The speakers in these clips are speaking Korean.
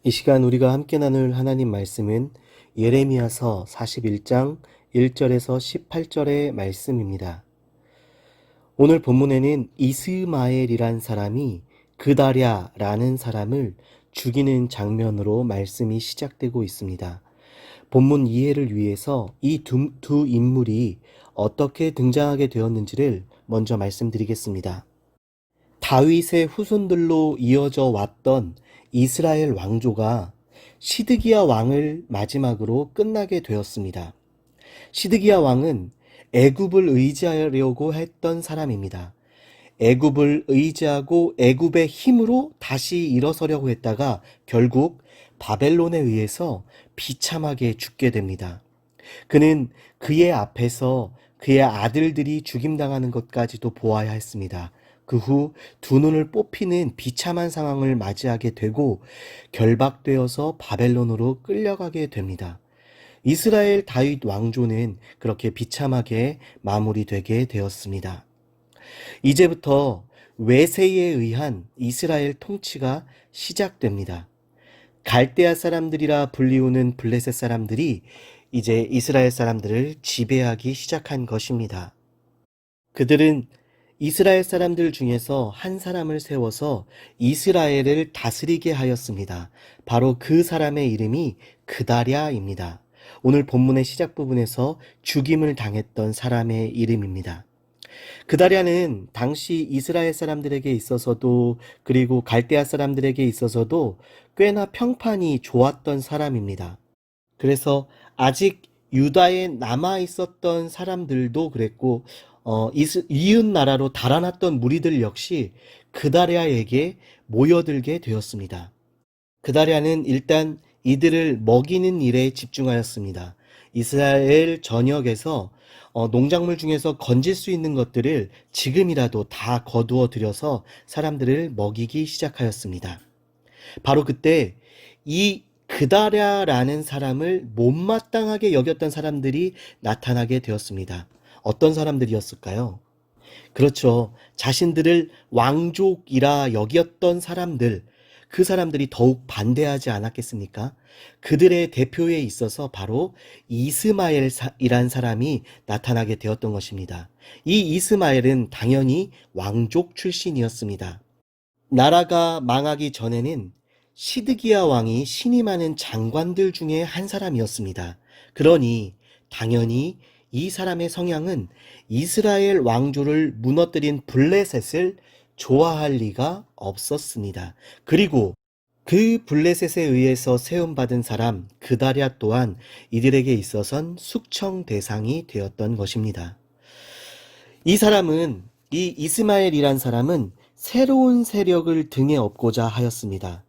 이 시간 우리가 함께 나눌 하나님 말씀은 예레미야서 41장 1절에서 18절의 말씀입니다. 오늘 본문에는 이스마엘이란 사람이 그다랴라는 사람을 죽이는 장면으로 말씀이 시작되고 있습니다. 본문 이해를 위해서 이 두 인물이 어떻게 등장하게 되었는지를 먼저 말씀드리겠습니다. 다윗의 후손들로 이어져 왔던 이스라엘 왕조가 시드기야 왕을 마지막으로 끝나게 되었습니다. 시드기야 왕은 애굽을 의지하려고 했던 사람입니다. 애굽을 의지하고 애굽의 힘으로 다시 일어서려고 했다가 결국 바벨론에 의해서 비참하게 죽게 됩니다. 그는 그의 앞에서 그의 아들들이 죽임당하는 것까지도 보아야 했습니다. 그 후 두 눈을 뽑히는 비참한 상황을 맞이하게 되고 결박되어서 바벨론으로 끌려가게 됩니다. 이스라엘 다윗 왕조는 그렇게 비참하게 마무리되게 되었습니다. 이제부터 외세에 의한 이스라엘 통치가 시작됩니다. 갈대아 사람들이라 불리우는 블레셋 사람들이 이제 이스라엘 사람들을 지배하기 시작한 것입니다. 그들은 이스라엘 사람들 중에서 한 사람을 세워서 이스라엘을 다스리게 하였습니다. 바로 그 사람의 이름이 그다랴입니다. 오늘 본문의 시작 부분에서 죽임을 당했던 사람의 이름입니다. 그다랴는 당시 이스라엘 사람들에게 있어서도 그리고 갈대아 사람들에게 있어서도 꽤나 평판이 좋았던 사람입니다. 그래서 아직 유다에 남아 있었던 사람들도 그랬고 이웃 나라로 달아났던 무리들 역시 그다랴에게 모여들게 되었습니다. 그다랴는 일단 이들을 먹이는 일에 집중하였습니다. 이스라엘 전역에서 농작물 중에서 건질 수 있는 것들을 지금이라도 다 거두어 들여서 사람들을 먹이기 시작하였습니다. 바로 그때 이 그다랴라는 사람을 못마땅하게 여겼던 사람들이 나타나게 되었습니다. 어떤 사람들이었을까요? 그렇죠. 자신들을 왕족이라 여겼던 사람들, 그 사람들이 더욱 반대하지 않았겠습니까? 그들의 대표에 있어서 바로 이스마엘이란 사람이 나타나게 되었던 것입니다. 이 이스마엘은 당연히 왕족 출신이었습니다. 나라가 망하기 전에는 시드기야 왕이 신임하는 장관들 중에 한 사람이었습니다. 그러니 당연히 이 사람의 성향은 이스라엘 왕조를 무너뜨린 블레셋을 좋아할 리가 없었습니다. 그리고 그 블레셋에 의해서 세움받은 사람 그다랴 또한 이들에게 있어선 숙청 대상이 되었던 것입니다. 이 사람은 이 이스마엘이란 사람은 새로운 세력을 등에 업고자 하였습니다.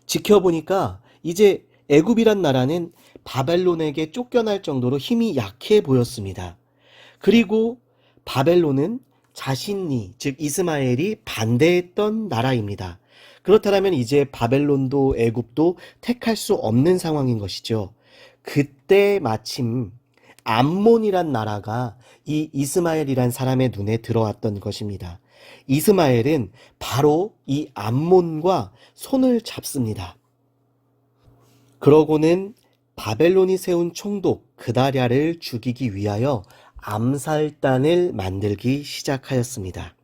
지켜보니까 이제 애굽이란 나라는 바벨론에게 쫓겨날 정도로 힘이 약해 보였습니다. 그리고 바벨론은 자신이, 즉 이스마엘이 반대했던 나라입니다. 그렇다면 이제 바벨론도 애굽도 택할 수 없는 상황인 것이죠. 그때 마침 암몬이란 나라가 이 이스마엘이란 사람의 눈에 들어왔던 것입니다. 이스마엘은 바로 이 암몬과 손을 잡습니다. 그러고는 바벨론이 세운 총독 그다랴를 죽이기 위하여 암살단을 만들기 시작하였습니다.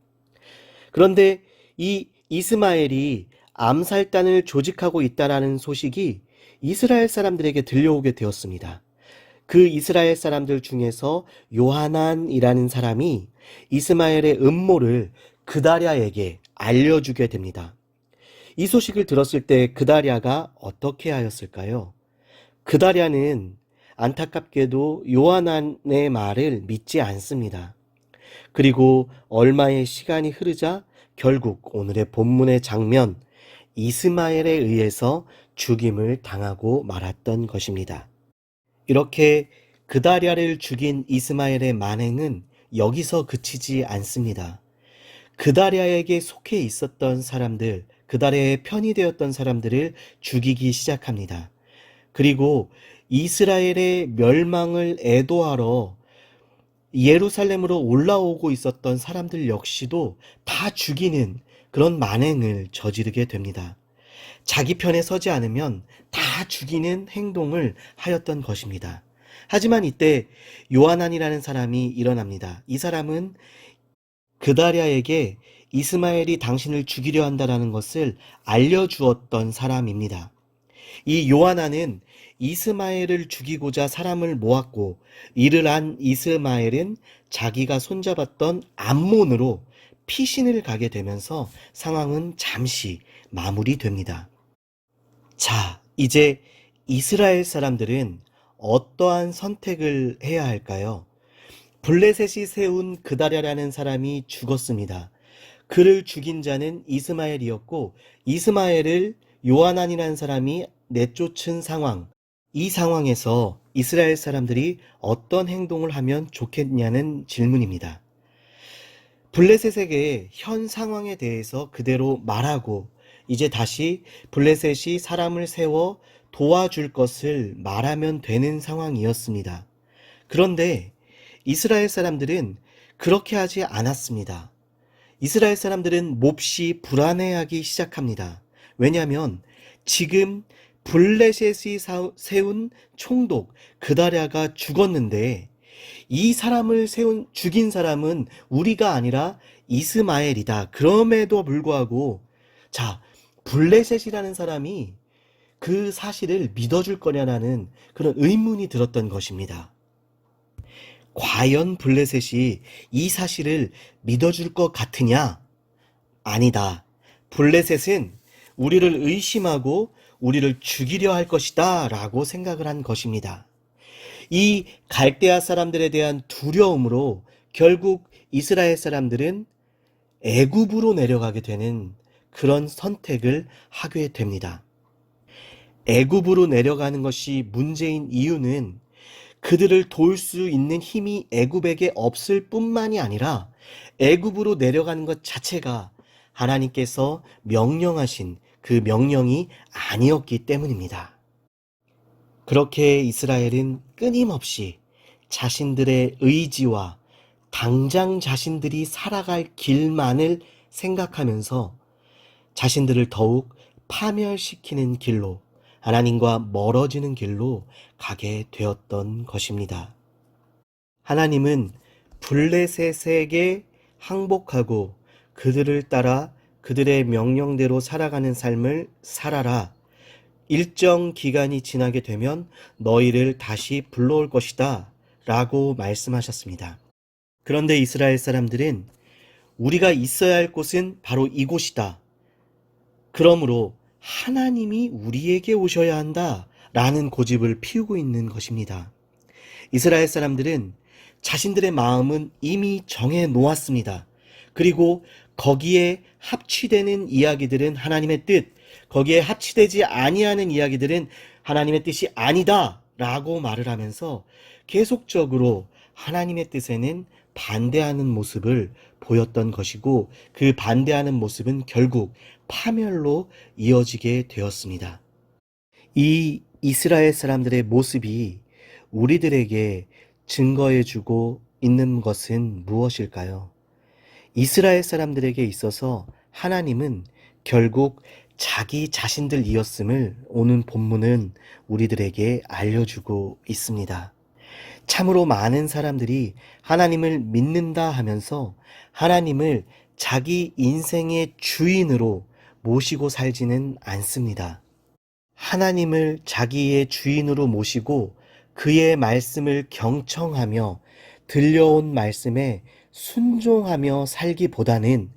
그런데 이 이스마엘이 암살단을 조직하고 있다라는 소식이 이스라엘 사람들에게 들려오게 되었습니다. 그 이스라엘 사람들 중에서 요하난이라는 사람이 이스마엘의 음모를 그다랴에게 알려주게 됩니다. 이 소식을 들었을 때 그다랴가 어떻게 하였을까요? 그다랴는 안타깝게도 요하난의 말을 믿지 않습니다. 그리고 얼마의 시간이 흐르자 결국 오늘의 본문의 장면 이스마엘에 의해서 죽임을 당하고 말았던 것입니다. 이렇게 그다랴를 죽인 이스마엘의 만행은 여기서 그치지 않습니다. 그다랴에게 속해 있었던 사람들, 그다랴의 편이 되었던 사람들을 죽이기 시작합니다. 그리고 이스라엘의 멸망을 애도하러 예루살렘으로 올라오고 있었던 사람들 역시도 다 죽이는 그런 만행을 저지르게 됩니다. 자기 편에 서지 않으면 다 죽이는 행동을 하였던 것입니다. 하지만 이때 요하난이라는 사람이 일어납니다. 이 사람은 그다랴에게 이스마엘이 당신을 죽이려 한다라는 것을 알려주었던 사람입니다. 이 요하난은 이스마엘을 죽이고자 사람을 모았고, 이를 안 이스마엘은 자기가 손잡았던 암몬으로 피신을 가게 되면서 상황은 잠시 마무리됩니다. 자, 이제 이스라엘 사람들은 어떠한 선택을 해야 할까요? 블레셋이 세운 그다랴라는 사람이 죽었습니다. 그를 죽인 자는 이스마엘이었고, 이스마엘을 요하난이라는 사람이 내쫓은 상황, 이 상황에서 이스라엘 사람들이 어떤 행동을 하면 좋겠냐는 질문입니다. 블레셋에게 현 상황에 대해서 그대로 말하고, 이제 다시 블레셋이 사람을 세워 도와줄 것을 말하면 되는 상황이었습니다. 그런데 이스라엘 사람들은 그렇게 하지 않았습니다. 이스라엘 사람들은 몹시 불안해하기 시작합니다. 왜냐하면 지금 블레셋이 세운 총독 그다랴가 죽었는데, 이 사람을 죽인 사람은 우리가 아니라 이스마엘이다. 그럼에도 불구하고 자, 블레셋이라는 사람이 그 사실을 믿어줄 거냐라는 그런 의문이 들었던 것입니다. 과연 블레셋이 이 사실을 믿어줄 것 같으냐? 아니다. 블레셋은 우리를 의심하고 우리를 죽이려 할 것이다 라고 생각을 한 것입니다. 이 갈대아 사람들에 대한 두려움으로 결국 이스라엘 사람들은 애굽으로 내려가게 되는 그런 선택을 하게 됩니다. 애굽으로 내려가는 것이 문제인 이유는 그들을 도울 수 있는 힘이 애굽에게 없을 뿐만이 아니라 애굽으로 내려가는 것 자체가 하나님께서 명령하신 그 명령이 아니었기 때문입니다. 그렇게 이스라엘은 끊임없이 자신들의 의지와 당장 자신들이 살아갈 길만을 생각하면서 자신들을 더욱 파멸시키는 길로, 하나님과 멀어지는 길로 가게 되었던 것입니다. 하나님은 블레셋에게 항복하고 그들을 따라 그들의 명령대로 살아가는 삶을 살아라. 일정 기간이 지나게 되면 너희를 다시 불러올 것이다 라고 말씀하셨습니다. 그런데 이스라엘 사람들은 우리가 있어야 할 곳은 바로 이곳이다. 그러므로 하나님이 우리에게 오셔야 한다 라는 고집을 피우고 있는 것입니다. 이스라엘 사람들은 자신들의 마음은 이미 정해 놓았습니다. 그리고 거기에 합치되는 이야기들은 하나님의 뜻, 거기에 합치되지 아니하는 이야기들은 하나님의 뜻이 아니다 라고 말을 하면서 계속적으로 하나님의 뜻에는 반대하는 모습을 보였던 것이고, 그 반대하는 모습은 결국 파멸로 이어지게 되었습니다. 이 이스라엘 사람들의 모습이 우리들에게 증거해주고 있는 것은 무엇일까요? 이스라엘 사람들에게 있어서 하나님은 결국 자기 자신들이었음을 오늘 본문은 우리들에게 알려주고 있습니다. 참으로 많은 사람들이 하나님을 믿는다 하면서 하나님을 자기 인생의 주인으로 모시고 살지는 않습니다. 하나님을 자기의 주인으로 모시고 그의 말씀을 경청하며 들려온 말씀에 순종하며 살기보다는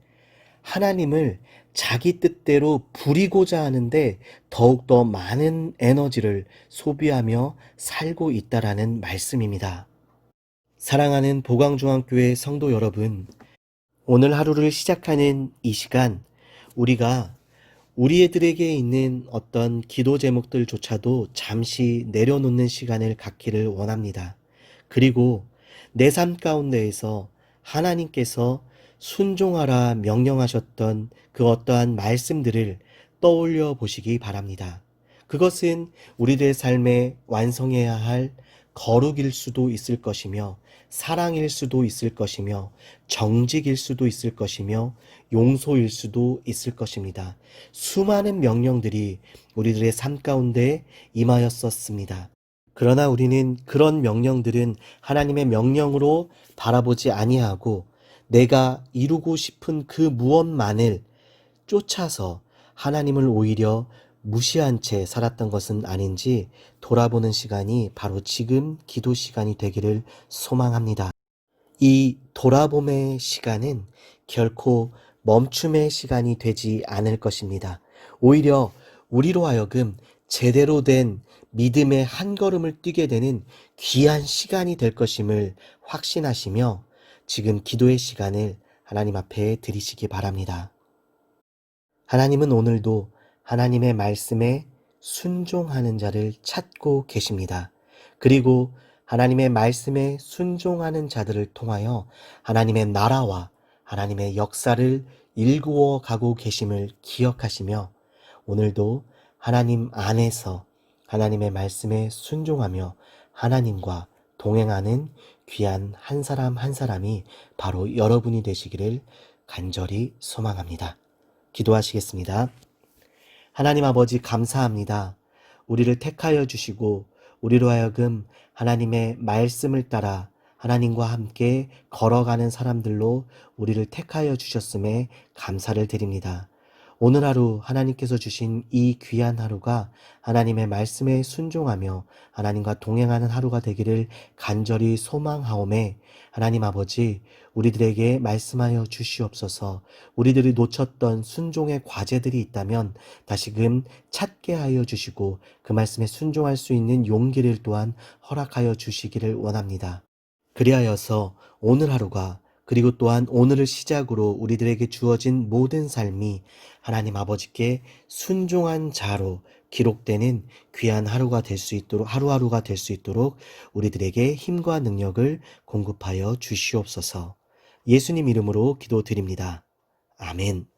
하나님을 자기 뜻대로 부리고자 하는데 더욱더 많은 에너지를 소비하며 살고 있다라는 말씀입니다. 사랑하는 보광중앙교회 성도 여러분, 오늘 하루를 시작하는 이 시간, 우리가 우리들에게 있는 어떤 기도 제목들조차도 잠시 내려놓는 시간을 갖기를 원합니다. 그리고 내 삶 가운데에서 하나님께서 순종하라 명령하셨던 그 어떠한 말씀들을 떠올려 보시기 바랍니다. 그것은 우리들의 삶에 완성해야 할 거룩일 수도 있을 것이며 사랑일 수도 있을 것이며 정직일 수도 있을 것이며 용서일 수도 있을 것입니다. 수많은 명령들이 우리들의 삶 가운데 임하였었습니다. 그러나 우리는 그런 명령들은 하나님의 명령으로 바라보지 아니하고 내가 이루고 싶은 그 무엇만을 쫓아서 하나님을 오히려 무시한 채 살았던 것은 아닌지 돌아보는 시간이 바로 지금 기도 시간이 되기를 소망합니다. 이 돌아봄의 시간은 결코 멈춤의 시간이 되지 않을 것입니다. 오히려 우리로 하여금 제대로 된 믿음의 한 걸음을 뛰게 되는 귀한 시간이 될 것임을 확신하시며 지금 기도의 시간을 하나님 앞에 드리시기 바랍니다. 하나님은 오늘도 하나님의 말씀에 순종하는 자를 찾고 계십니다. 그리고 하나님의 말씀에 순종하는 자들을 통하여 하나님의 나라와 하나님의 역사를 일구어 가고 계심을 기억하시며 오늘도 하나님 안에서 하나님의 말씀에 순종하며 하나님과 동행하는 귀한 한 사람 한 사람이 바로 여러분이 되시기를 간절히 소망합니다. 기도하시겠습니다. 하나님 아버지 감사합니다. 우리를 택하여 주시고 우리로 하여금 하나님의 말씀을 따라 하나님과 함께 걸어가는 사람들로 우리를 택하여 주셨음에 감사를 드립니다. 오늘 하루 하나님께서 주신 이 귀한 하루가 하나님의 말씀에 순종하며 하나님과 동행하는 하루가 되기를 간절히 소망하오매 하나님 아버지 우리들에게 말씀하여 주시옵소서. 우리들이 놓쳤던 순종의 과제들이 있다면 다시금 찾게 하여 주시고 그 말씀에 순종할 수 있는 용기를 또한 허락하여 주시기를 원합니다. 그리하여서 오늘 하루가 그리고 또한 오늘을 시작으로 우리들에게 주어진 모든 삶이 하나님 아버지께 순종한 자로 기록되는 귀한 하루가 될 수 있도록 하루하루가 될 수 있도록 우리들에게 힘과 능력을 공급하여 주시옵소서. 예수님 이름으로 기도드립니다. 아멘.